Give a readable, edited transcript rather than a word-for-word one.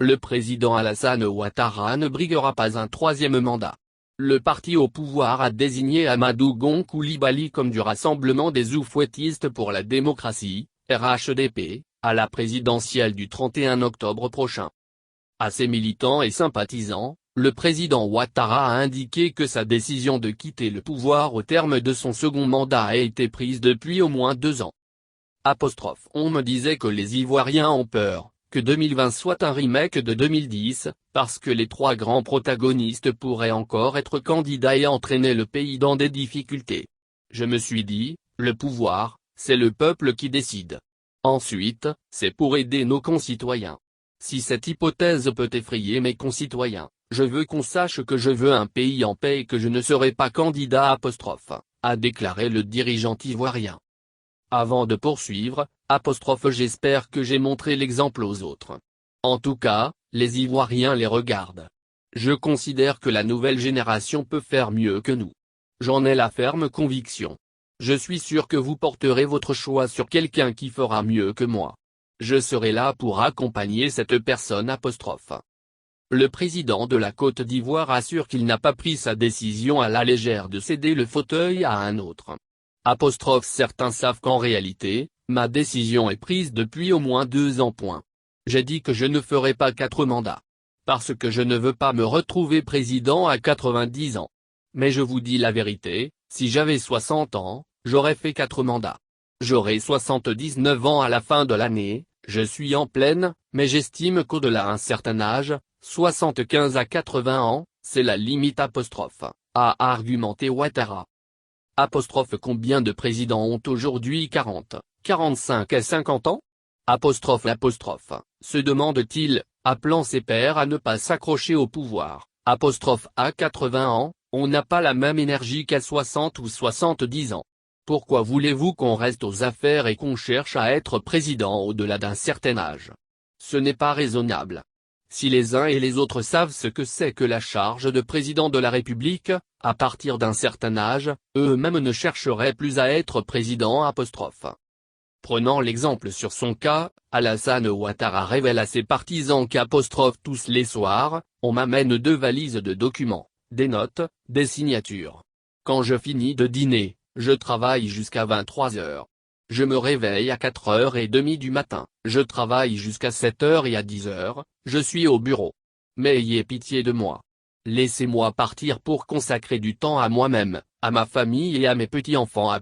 Le président Alassane Ouattara ne briguera pas un troisième mandat. Le parti au pouvoir a désigné Amadou Gon Coulibaly comme du Rassemblement des Oufouettistes pour la démocratie, RHDP, à la présidentielle du 31 octobre prochain. À ses militants et sympathisants, le président Ouattara a indiqué que sa décision de quitter le pouvoir au terme de son second mandat a été prise depuis au moins 2 ans. On me disait que les Ivoiriens ont peur, que 2020 soit un remake de 2010, parce que les 3 grands protagonistes pourraient encore être candidats et entraîner le pays dans des difficultés. Je me suis dit, le pouvoir, c'est le peuple qui décide. Ensuite, c'est pour aider nos concitoyens. Si cette hypothèse peut effrayer mes concitoyens, je veux qu'on sache que je veux un pays en paix et que je ne serai pas candidat », a déclaré le dirigeant ivoirien. Avant de poursuivre, j'espère que j'ai montré l'exemple aux autres. En tout cas, les Ivoiriens les regardent. Je considère que la nouvelle génération peut faire mieux que nous. J'en ai la ferme conviction. Je suis sûr que vous porterez votre choix sur quelqu'un qui fera mieux que moi. Je serai là pour accompagner cette personne. Le président de la Côte d'Ivoire assure qu'il n'a pas pris sa décision à la légère de céder le fauteuil à un autre. Certains savent qu'en réalité, ma décision est prise depuis au moins 2 ans. J'ai dit que je ne ferai pas 4 mandats. Parce que je ne veux pas me retrouver président à 90 ans. Mais je vous dis la vérité, si j'avais 60 ans, j'aurais fait 4 mandats. J'aurai 79 ans à la fin de l'année, je suis en pleine, mais j'estime qu'au-delà d'un certain âge, 75 à 80 ans, c'est la limite. A argumenté Ouattara. Combien de présidents ont aujourd'hui 40, 45 et 50 ans ? Se demande-t-il, appelant ses pairs à ne pas s'accrocher au pouvoir. À 80 ans, on n'a pas la même énergie qu'à 60 ou 70 ans. Pourquoi voulez-vous qu'on reste aux affaires et qu'on cherche à être président au-delà d'un certain âge ? Ce n'est pas raisonnable. Si les uns et les autres savent ce que c'est que la charge de président de la République, à partir d'un certain âge, eux-mêmes ne chercheraient plus à être président. Prenant l'exemple sur son cas, Alassane Ouattara révèle à ses partisans tous les soirs, on m'amène 2 valises de documents, des notes, des signatures. Quand je finis de dîner, je travaille jusqu'à 23 heures. Je me réveille à 4h30 du matin, je travaille jusqu'à 7h et à 10h, je suis au bureau. Mais ayez pitié de moi. Laissez-moi partir pour consacrer du temps à moi-même, à ma famille et à mes petits-enfants.